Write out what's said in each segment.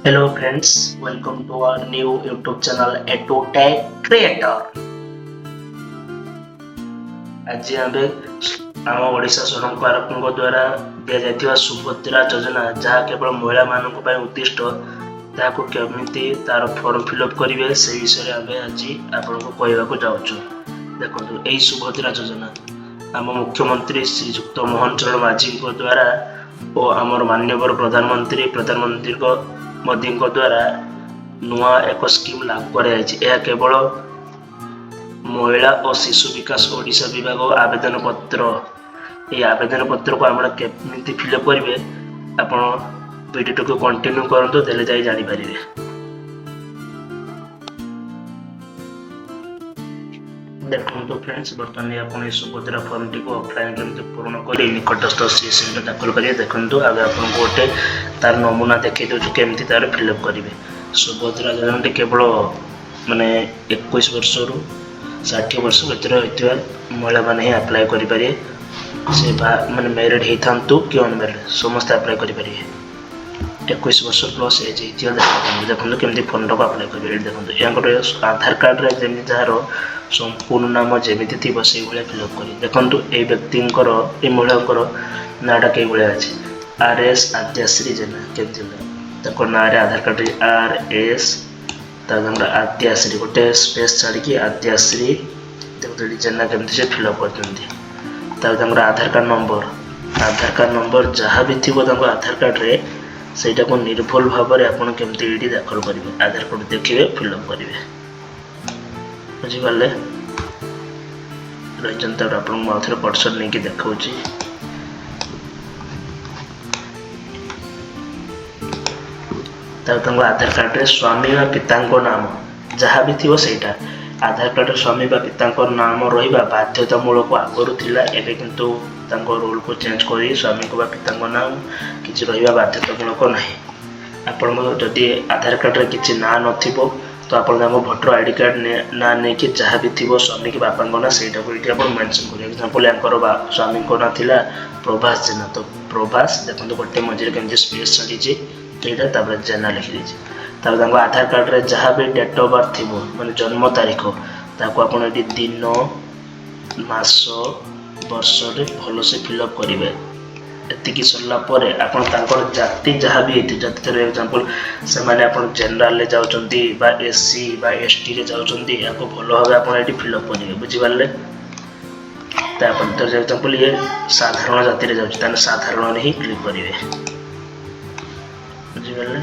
Hello friends, welcome to our new YouTube channel EduTech Creator. आज आमे आम ओडिशा सरकारଙ୍କ द्वारा दिया सुभद्रा योजना जहाँ केवल महिला मानक उद्दिष्ट ताको केमिति तार फॉर्म फिलअप करिवे से विषय आमे आज आपनको कहबाको जाउछु। देखंतु एई सुभद्रा योजना आम मुख्यमंत्री श्रीयुक्त मोहन चरण माझी द्वारा और आमर माननीय प्रधानमंत्री मोदी द्वारा नुआ एक स्कीम लागू कर केवल महिला और शिशु विकास ओडिशा विभाग आवेदन पत्र ये आवेदन पत्र को आम केमिति फिलअप करेंगे आप वीडियो को कंटिन्यू करंतु देले जाई जानि परिबे। देखो फ्रेंड्स बर्तमान आप सुभद्रा फॉर्म टी को ऑफलाइन केमती पूर्ण कर निकटस्थ सीएससी दाखल करेंगे। देखो आगे आपको गोटे तार नमूना देखी दूँ केमती तार फिलअप करेंगे। सुभद्रा योजना केवल माने 21 वर्ष रु 60 वर्ष भर होता महिला मैंने ही आप्लाय करें से माने मैरिड होता कि अनमैरिड समस्त आप्लाय करेंगे। 21 वर्ष प्लस एज देखो केमती फॉर्म को आप्लाय करेंगे। देखो यहाँ आधार कार्ड रे जमी जार संपूर्ण नाम जमी थी से फिलअप कर देखो ये व्यक्ति महिला नाटा कई भाया अच्छे RS आद्याश्री जेना केमती ना आधार कार्ड RS आद्याश्री गोटे स्पेस छाड़ी आद्याश्री देखो जेना केमती से फिलअप कर आधार कार्ड नंबर जहाँ भी थी आधार कार्ड रे सेटा को निर्भुल भाव में आपड़ केमती दाखल करेंगे। आधार कार्ड देखिए फिलअप करेंगे बुझिपारे रही आपको कर्सर नहीं देखा आधार कार्ड रे स्वामी व पिता नाम जहाँ भी थी सहीटा आधार कार्ड स्वामी व पिता नाम रहा बाध्यतामूलक आगुरी थिला एबे किंतु रोल को चेंज कर स्वामी व पिता नाम किसी रहा बाध्यतामूलक नहीं। आपण जदि आधार कार्ड रे किसी ना नथिबो तो आप भोटर आईडी कार्ड ना नहीं कि जहाँ भी थी स्वामी कि बापा ना से मेनसन कर एग्जांपल यांकर स्वामी ना थिला प्रभास जेना तो प्रभास देखो गोटे मझे केमती स्पेस छाड़ी यहाँ जेना लिखी दीजिए आधार कार्ड रे जहाँ भी डेट ऑफ बर्थ थी माने जन्म तारीख ताको आप दिन मास वर्ष भल से फिलअप करेंगे। एतिकी सरला परे आपण तांकर जाति जहाँ भी होती जाति तर एग्जांपल से माने आपण जनरल जाउचंती बा SC बा ST रे जाउचंती याको भलो भाबे आपण एटी फिलअप करिवे बुझिबाले। ता आपण तर एग्जांपल ये साधारण जाति रे जाउछ ताने साधारण रे ही क्लिक करिवे बुझिबाले।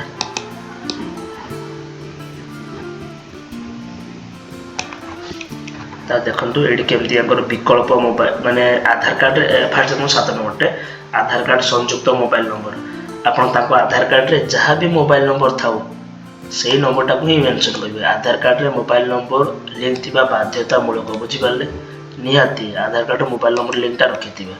ता देखंतु एडी केमती याकर विकल्प मोबाइल माने आधार कार्ड फास्ट 7 नंबर आधार कार्ड संयुक्त मोबाइल नंबर आपन ताको आधार कार्ड रे जहाँ भी मोबाइल नंबर थाउ से नंबर टाको ही मेंशन करिवे। आधार कार्ड रे मोबाइल नंबर लिंक थिबा बाध्यतामूलक बुझिपारले निहाती आधार कार्ड मोबाइल नंबर लिंक टा रखिथिबे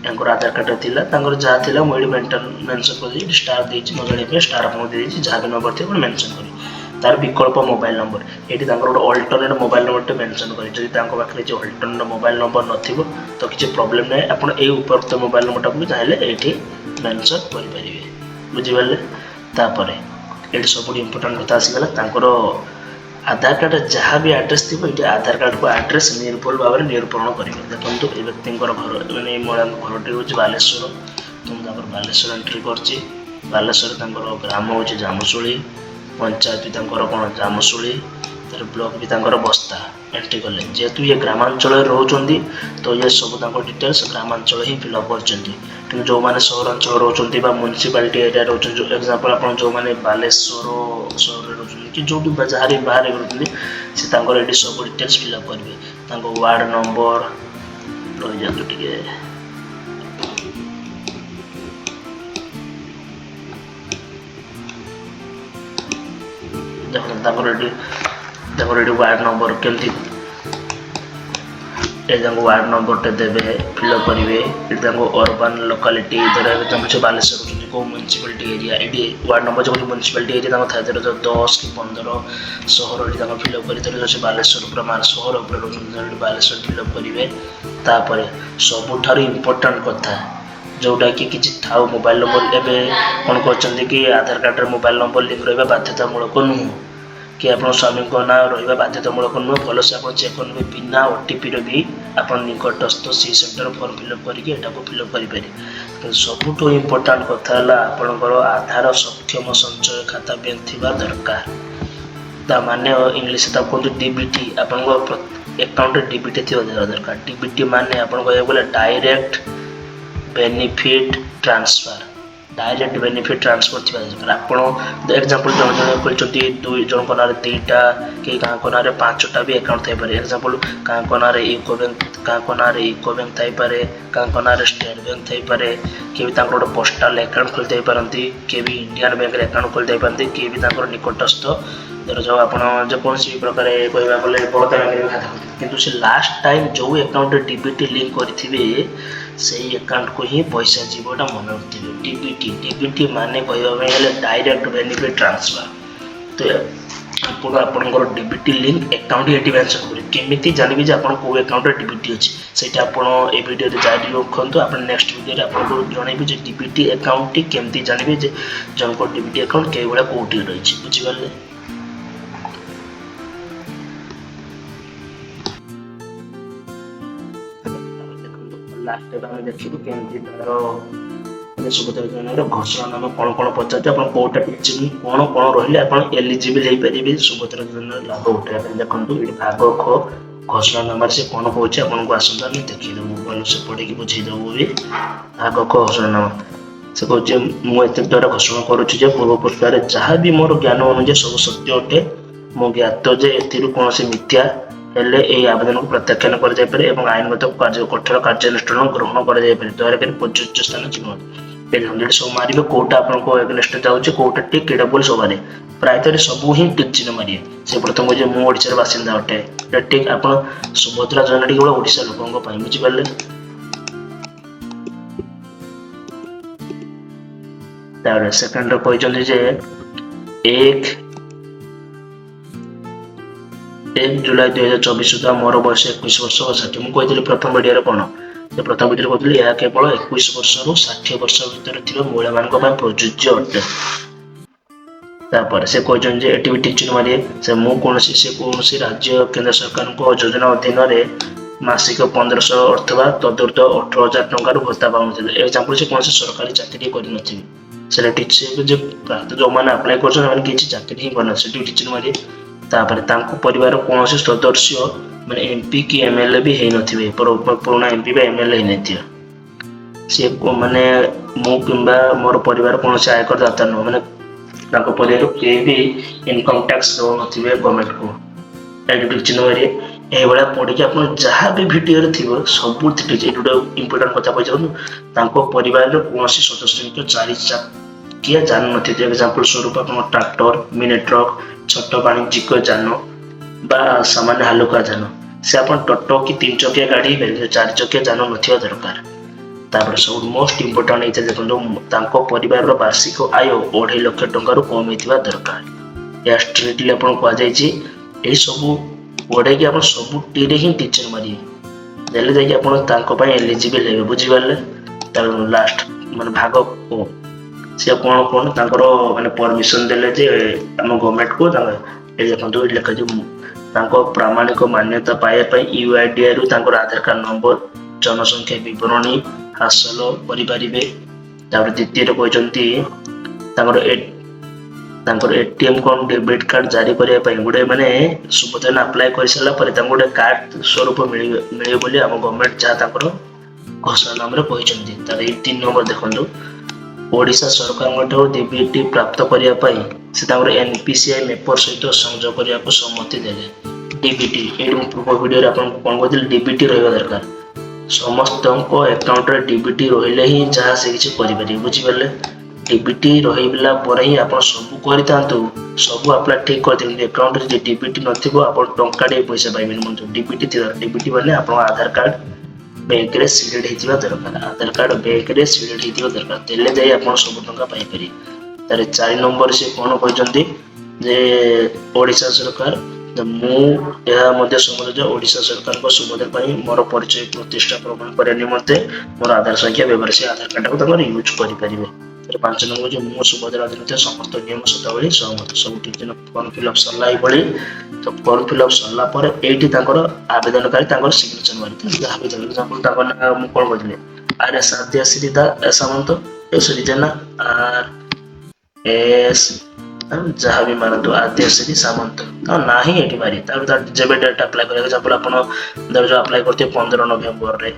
यांकर आधार कार्ड थिला तांकर जहाँ थिला मोइडी मेंशन कर दी स्टार देछि मजणे पे स्टार आपन दे देछि जहाँ भी नंबर थिबा मेंशन करी तार विकल्प मोबाइल नंबर ये गोटे अल्टरनेट मोबाइल नंबर मेंशन करें जदि पाखे जो अल्टरनेट मोबाइल नंबर नथिबो तो किसी प्रॉब्लम नहीं आपड़ ये उपरोक्त मोबाइल नंबर को चाहिए ये मेंशन करेंगे बुझिपारे। तापर ये सब इंपोर्टाट कथा आसीगला आधार कार्ड जहाँ भी एड्रेस थी ये आधार कार्ड को एड्रेस निर्भुल भाव में निरूपण करेंगे। देखो ये व्यक्ति घर मैंने महिला घरटी हूँ बालेश्वर तो बालेश्वर एंट्री कर बालेश्वर ग्राम हूँ जामशूली पंचायत भी कौन जामशूली तर ब्लॉक भी बस्ता एंट्री कले जेहेतु ये ग्रामांचल रोचंती तो ये सब डिटेल्स ग्रामांचल ही फिलअप कर जो मैंने सहरांचल रोचंती म्युनिसिपालिटी एरिया रोचन जो एग्जांपल आप जो मैंने बालेश्वर सहर रोचंती कि जो भी जहाँ भी बाहर रोचंती से ये सब डिटेल्स फिलअप करेंगे। वार्ड नंबर रही जातु टिके देखो वार्ड नंबर केमती वार्ड नंबर टे देवे फिलअप करेंगे। अर्बन लोकालिटी धर बालेश्वर कौ म्युनिसिपालिटी एरिया ये वार्ड नंबर जो म्युनिसिपालिटी एरिया था 10 कि 15 सहर ये फिलअप कर बालेश्वर पूरा सहर बालेश्वर फिलअप करेंगे। तापर सबुठार इम्पोर्टाट कथा जोटा कि किसी थाउ मोबाइल नंबर एवं कौन कहते कि आधार कार्ड रे मोबाइल नंबर लिंक रहा बाध्यतामूलक नुह कि आप स्वामी ना रहा बाध्यतामूलक नुह भलसे आप चेक करेंगे बिना ओटीपी भी आप निकटस्थ सी सेंटर फॉर्म फिलअप करके फिलअप करेंगे। सबुठ इम्पोर्टाट कथा आपणकर आधार सक्षम संचय खाता बैंक थिबा दरकार ता माने इंग्लिश कहते डीबीटी आप अकाउंट डीबीटी थी दरकार। डीबीटी माने आप direct benefit transfer direct benefit transfer थी दरकार। आप एग्जांपल जन जन खोलते दुई जन ना दुईटा कि ना पांचटा भी अकाउंट थी एग्जांपल ना यूको बैंक ना यूको बैंक थी ना स्टेट बैंक थी किए भी गोटे पोस्टाल अकाउंट खोलते पारती किए भी इंडियन बैंक अकाउंट खोलते पारती किए भी निकटस्थ जो आप जेकोसी प्रकार कहवा गले बड़ोदा बैंक खाता किंतु से लास्ट टाइम जो अकाउंट डीबीटी लिंक करेंगे से अकाउंट को ही पैसा जीवटा मन रखिए। डीबीटी डीबीटी माने कहले डायरेक्ट बेनिफिट ट्रांसफर। तो आपंकर डीबीटी लिंक अकाउंट ये मेंशन करें केमी जानवे जो आप अकाउंट डीबीटी अच्छी से वीडियो जारी रखु आप नेक्स्ट वीडियो आपको जनइबी डीबीटी अकाउंट केमती जानवे जन को डीबीटी अकाउंट कई भाया कौटी रही बुझीपारे। लास्ट टाइम देखिए केमती तार सुभद्रा योजना घोषणा नाम कौन कौन पचार आप कौटा कौन कौन रही आप एलिजिबल हो पारे सुभद्रा योजना लाभ उठाया देखो ये भाग ख घोषणा नाम से कौन कौन आपको आसता देखीदेव भल से पढ़ी बुझेदेव भी भाग ख घोषणा नाम से कहे मुझे द्वारा घोषणा करुच्ची पूर्व पृष्ठार जहाँ भी मोर ज्ञान अनुजाई सब सत्य अटे मो ज्ञात जे कौन मिथ्या हेले यही आवेदन को प्रत्याख्यान कर आईनगत कठोर कार्यानुष्ठान ग्रहण कर दयाकोरी प्रযোज्य स्थान चिन्ह सब मारे कौटा आपको एगेन्स्ट जाऊँचे कौटा ठीक कईटा बोल सब प्रायतः सब ही टिक चिन्ह मारे से प्रथम कहे मु ओडिशार बासिंदा अटे ठीक आप सुभद्रा योजना टी केवल ओडिशा लोकों बुझीपारे। सेकेंड कहते 1 जुलाई 2024 सुधा मोर बयस 21 वर्ष और 60 मुझे प्रथम वीडियो कौन प्रथम वीडियो कहती यह केवल 21 वर्ष रु 60 वर्ष भर महिला मान प्रযোज्य अटे। से कहते ये भी ठीक चिन्ह मारे से मुझे राज्य केंद्र सरकार योजना अधीन मासिक 1500 अथवा तदूर्ध 18,000 टकर भत्ता पाऊन एग्जांपल से कौन सरकारी चाकरी कर जो मैंने अप्लाई कर चाकरी ही करना से चिन्ह मारे परिवार कौन सदस्य मैंने एमपी कि एमएलए भी है नथिबे पुराना एमपी बा एमएलए नहीं सी माने मु किंबा मोर परिवार कौन से आयकर दाता नुह मैंने परिवार किए भी इनकम टैक्स दौ नथिबे गवर्नमेंट को एडिट चिन्ह मारे ये पढ़ी आप जहाँ भी वीडियो थी सब गोटे इंपोर्टाट कथा कहूँ परिवार कौन सदस्य 4 चकिया जान नथी एग्जांपल स्वरूप आप ट्रैक्टर मिनी ट्रक छोट वाणिज्यिक जान बा सामान्य हालुका जान से आप टोटो कि 3 चकिया गाड़ी 4 चकिया जान ना दरकार। सब मोस्ट इम्पोर्टाट ये देखो परिवार वार्षिक आय 2.5 लाख टकर कम होता दरकार। यह स्ट्रिक्टली आप कहुई सब पढ़े आप सब टी ही टीचर मारे देले आप एलिजिबल हे बुझीपारे। लास्ट माने भाग को सी कौन कौन माने परमिशन देले जे आम गवर्नमेंट को देखो लिखा प्रामाणिक मान्यता पाइबा यूआईडीआई रु आधार कार्ड नंबर जनसंख्या विवरणी हासिल करें। द्वितीय कहते एटीएम कौन डेबिट कार्ड जारी करने गोटे माने सुभद्रा अप्लाई कर सारापर गोटे कार्ड स्वरूप मिले बोली आम गवर्नमेंट जहाँ घोषणा नाम कहते। तार 3 नंबर देखो ओडिशा सरकार डीबीटी प्राप्त करने एनपीसीआई मेपर सहित संयोग करने को सम्मति देले। डीबीटी ये पूर्व वीडियो कौन कहते डीबीटी रहा दरकार समस्त अकाउंट डीबीटी रही ही जहाँ से किसी करें बुझीपारे। डीबीटी रहा पर ही आप सब कर सब आप ठीक कर अकाउंट डीबीटी नथिबो आप टंकाटे पैसा पाइबेनि डीबीटी डीबीटी माने आप आधार कार्ड बैंक रे सीडेड होता दरकार आधार कार्ड बैंक रे सीडेड होता दरकार तेले जाई आप सब टंका पाइपर। तार 4 नंबर से कौन कहते जे ओडिशा सरकार ମୁଁ ଏହା ମଧ୍ୟ ସମଝେ ଯେ ଓଡ଼ିଶା ସରକାରଙ୍କ ସୁବିଧା ପାଇଁ ମୋର ପରିଚୟ ପ୍ରତିଷ୍ଠା ପ୍ରମାଣ କରିବା ନିମନ୍ତେ ମୋର ଆଧାର ସଂଖ୍ୟା ବ୍ୟବହାର ସେ ଆଧାର କାର୍ଡଟାକୁ ତାଙ୍କର ୟୁଜ୍ କରିପାରିବେ। 5 ନମ୍ବର ଯେ ମୁଁ ସୁଭଦ୍ରା ଅଧୀନତା ସମସ୍ତ ନିୟମ ସର୍ତ୍ତାବଳୀ ସହମତ। ସବୁ ଠିକ୍ ଦିନ ଫର୍ମ ଫିଲ୍ଅପ୍ ସରିଲା ଏଇଭଳି। ତ ଫର୍ମ ଫିଲ୍ଅପ୍ ସରିଲା ପରେ ଏଇଠି ତାଙ୍କର ଆବେଦନକାରୀ ତାଙ୍କର ସିଗ୍ନେଚର ମାରିଥାନ୍ତି ଯାହା ବି ଦେବେ। ଏକ୍ସାମ୍ପଲ୍ ତାଙ୍କ ନାଁ ମୁଁ କ'ଣ କହିଥିଲି RS ଆଦ୍ୟାଶ୍ରୀ ସାମନ୍ତ ସରି ଜେନା RS ଯାହା ବି ମାରନ୍ତୁ ଆଦ୍ୟାଶ୍ରୀ ସାମନ୍ତ ନା ହିଁ ଏଠି ମାରି ତାପରେ ଯେବେ ଡେଟ୍ ଆପ୍ଲାଏ କରିବା ଏକ୍ସାମ୍ପଲ୍ ଆପଣ ଧର ଯୋଉ ଆପ୍ଲାଏ କରିଥିବେ 15 ନଭେମ୍ବରରେ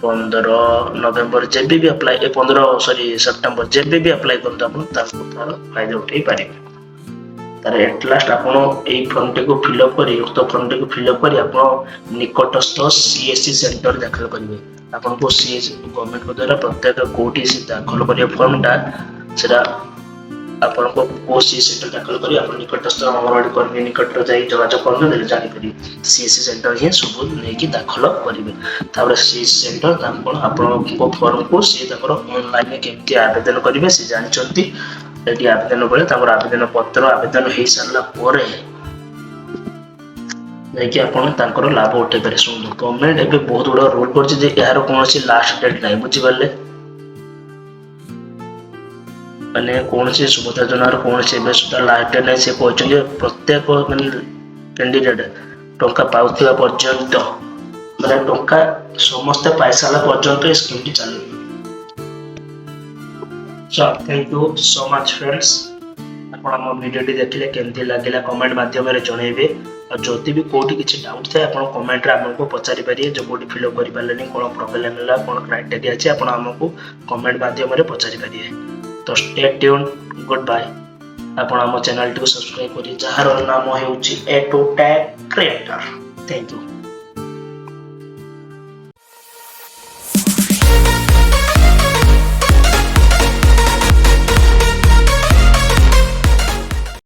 15 ନଭେମ୍ବର ଯେବେ ବି ଆପ୍ଲାଏ 15 ସେପ୍ଟେମ୍ବର ଯେବେ ବି ଆପ୍ଲାଏ କରନ୍ତୁ ଆପଣ ତାକୁ ତାର ଫାଇଦା ଉଠେଇ ପାରିବେ। ତାର ଏଟ୍ ଲାଷ୍ଟ ଆପଣ ଏଇ ଫର୍ମଟିକୁ ଫିଲ୍ଅପ୍ କରି ଉକ୍ତ ଫର୍ମଟିକୁ ଫିଲ୍ଅପ୍ କରି ଆପଣ ନିକଟସ୍ଥ CSC ସେଣ୍ଟର ଦାଖଲ କରିବେ। ଆପଣଙ୍କୁ CSC ଗଭର୍ଣ୍ଣମେଣ୍ଟଙ୍କ ଦ୍ୱାରା ପ୍ରତ୍ୟେକ କୋଉଠି ସେ ଦାଖଲ କରିବା ଫର୍ମଟା ସେଟା ଆପଣଙ୍କ CSC ସେଣ୍ଟର ଦାଖଲ କରି ଆପଣ ନିକଟସ୍ଥ ଅଙ୍ଗନବାଡ଼ି କର୍ମୀ ନିକଟରେ ଯାଇ ଯୋଗାଯୋଗ କରିଦେଲେ ଜାଣିପାରିବେ। CSC ସେଣ୍ଟର ହିଁ ସବୁ ନେଇକି ଦାଖଲ କରିବେ। ତାପରେ CSC ସେଣ୍ଟର ଆପଣଙ୍କ ଫର୍ମକୁ ସିଏ ତାଙ୍କର ଅନଲାଇନରେ କେମିତି ଆବେଦନ କରିବେ ସେ ଜାଣିଛନ୍ତି। ଏଠି ଆବେଦନ ବେଳେ ତାଙ୍କର ଆବେଦନ ପତ୍ର ଆବେଦନ ହେଇ ସାରିଲା ପରେ ଯାଇକି ଆପଣ ତାଙ୍କର ଲାଭ ଉଠେଇ ପାରିବେ। ଶୁଣନ୍ତୁ ଗଭର୍ଣ୍ଣମେଣ୍ଟ ଏବେ ବହୁତ ଗୁଡାକ ରୁଲ କରିଛି ଯେ ଏହାର କୌଣସି ଲାଷ୍ଟ ଡେଟ୍ ନାହିଁ ବୁଝିପାରିଲେ। ମାନେ କୌଣସି ସୁଭଦ୍ରା ଯୋଜନାର କୌଣସି ଏବେ ସୁଦ୍ଧା ଲାଷ୍ଟ ଡେଟ୍ ନାହିଁ। ସେ କହିଛନ୍ତି ଯେ ପ୍ରତ୍ୟେକ କ୍ୟାଣ୍ଡିଡେଟ୍ ଟଙ୍କା ପାଉଥିବା ପର୍ଯ୍ୟନ୍ତ ମାନେ ଟଙ୍କା ସମସ୍ତେ ପାଇସାରିଲା ପର୍ଯ୍ୟନ୍ତ ଏ ସ୍କିମଟି ଚାଲିବ। So thank you so much friends। ଆପଣ ଆମ ଭିଡ଼ିଓଟି ଦେଖିଲେ କେମିତି ଲାଗିଲା କମେଣ୍ଟ ମାଧ୍ୟମରେ ଜଣେଇବେ। ଆଉ ଯଦି ବି କୋଉଠି କିଛି ଡାଉଟ୍ ଥାଏ ଆପଣ କମେଣ୍ଟରେ ଆମକୁ ପଚାରି ପାରିବେ। ଯେ କୋଉଠି ଫିଲ୍ଅପ୍ କରିପାରିଲେନି କ'ଣ ପ୍ରୋବ୍ଲେମ୍ ହେଲା କ'ଣ କ୍ରାଇଟେରିଆ ଅଛି ଆପଣ ଆମକୁ କମେଣ୍ଟ ମାଧ୍ୟମରେ ପଚାରି ପାରିବେ। ତ ଷ୍ଟେ ଟ୍ୟୁନ୍ ଗୁଡ୍ ବାଏ। ଆପଣ ଆମ ଚ୍ୟାନେଲଟିକୁ ସବସ୍କ୍ରାଇବ୍ କରି ଯାହାର ନାମ ହେଉଛି A2 Tech Creator। Thank you.